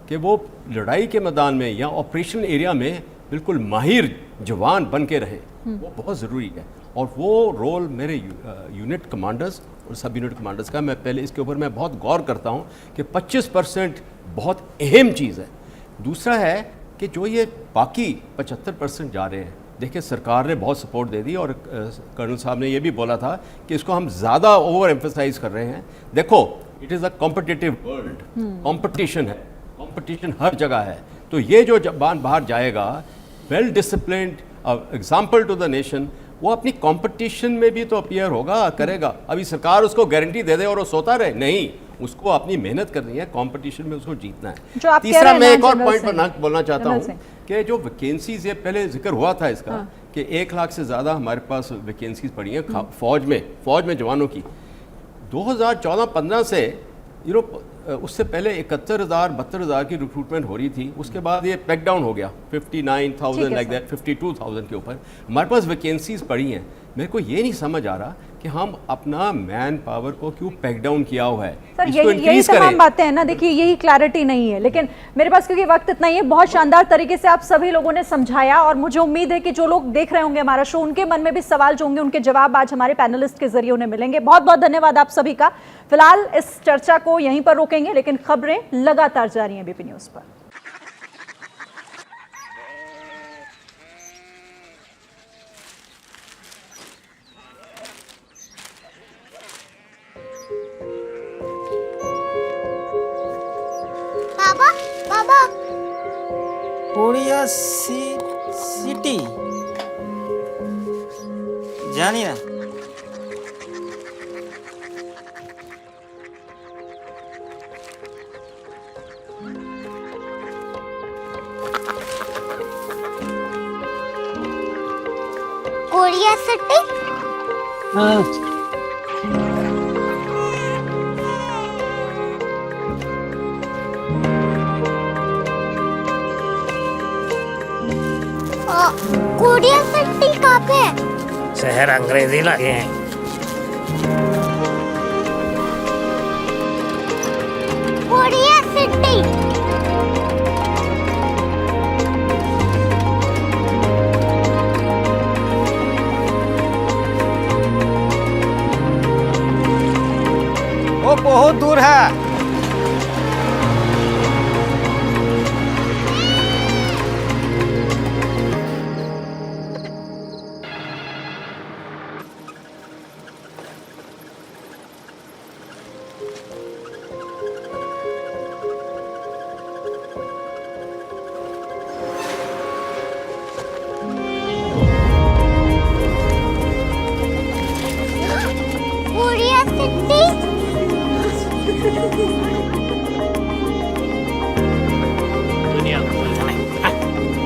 कि वो लड़ाई के मैदान में या ऑपरेशन एरिया में बिल्कुल माहिर जवान बन के रहे, वो बहुत ज़रूरी है। और वो रोल मेरे यूनिट कमांडर्स और सब यूनिट कमांडर्स का, मैं पहले इसके ऊपर मैं बहुत गौर करता हूँ कि 25% बहुत अहम चीज़ है। दूसरा है कि जो ये बाकी 75% जा रहे हैं, देखिए सरकार ने बहुत सपोर्ट दे दी और कर्नल साहब ने ये भी बोला था कि इसको हम ज़्यादा ओवर एम्फेसाइज कर रहे हैं। देखो it is a competitive world, competition है, कंपटीशन हर जगह है। तो ये जो जबान बाहर जाएगा well disciplined example to the nation, वो अपनी कंपटीशन में भी तो अपीयर होगा, करेगा। अभी सरकार उसको गारंटी दे दे और वो सोता रहे, नहीं, उसको अपनी मेहनत करनी है, कंपटीशन में उसको जीतना है। तीसरा मैं एक और पॉइंट पर बोलना चाहता हूँ कि जो वैकेंसीज, ये पहले जिक्र हुआ था इसका कि 1 लाख से ज़्यादा हमारे पास वैकेंसीज पड़ी हैं फौज में जवानों की। 2014-15 से उससे पहले 71,000-72,000 की रिक्रूटमेंट हो रही थी, उसके बाद ये पैक डाउन हो गया 59,000 लाइक दैट, 52,000 के ऊपर हमारे पास वैकेंसीज पड़ी हैं। मेरे को ये नहीं समझ आ रहा कि हम अपना मैन पावर को क्यों पैक डाउन किया हुआ है, सर। इसको यही increase तमाम करें। बातें हैं ना, देखिए यही क्लैरिटी नहीं है, लेकिन मेरे पास क्योंकि वक्त इतना ही है, बहुत शानदार तरीके से आप सभी लोगों ने समझाया और मुझे उम्मीद है कि जो लोग देख रहे होंगे हमारा शो, उनके मन में भी सवाल जो होंगे उनके जवाब आज हमारे पैनलिस्ट के जरिए उन्हें मिलेंगे। बहुत बहुत धन्यवाद आप सभी का। फिलहाल इस चर्चा को यहीं पर रोकेंगे, लेकिन खबरें लगातार जारी हैं बीपी न्यूज पर। बाबा बाबा कोरिया सिटी जानी ना। कोरिया सिटी कोरिया सिटी कहाँ पे है? शहर अंग्रेजी लगे हैं। कोरिया सिटी वो बहुत दूर है। कोरिया सिटी दुनिया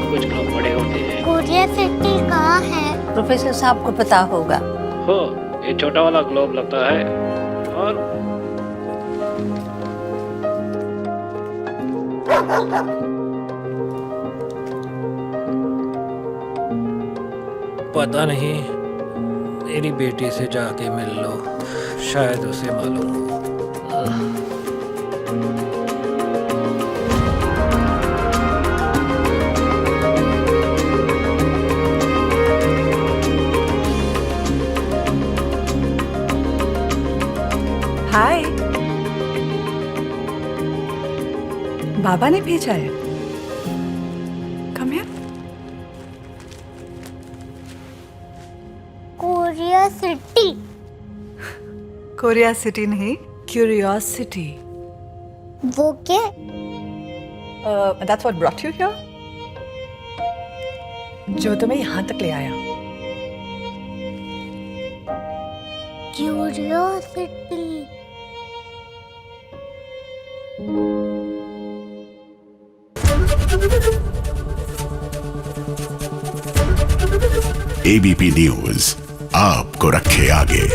कुछ लोग बड़े होते हैं। कोरिया सिटी कहाँ है? प्रोफेसर साहब को पता होगा। हो, ये छोटा वाला ग्लोब लगता है और पता नहीं, मेरी बेटी से जाके मिल लो, शायद उसे मालूम हो। हाय, बाबा ने भेजा है। Come here. Korea city Korea city नहीं, क्यूरियोसिटी। वो क्या? That's what brought you here, जो तुम्हें यहाँ तक ले आया। क्यूरियोसिटी एबीपी न्यूज आपको रखे आगे।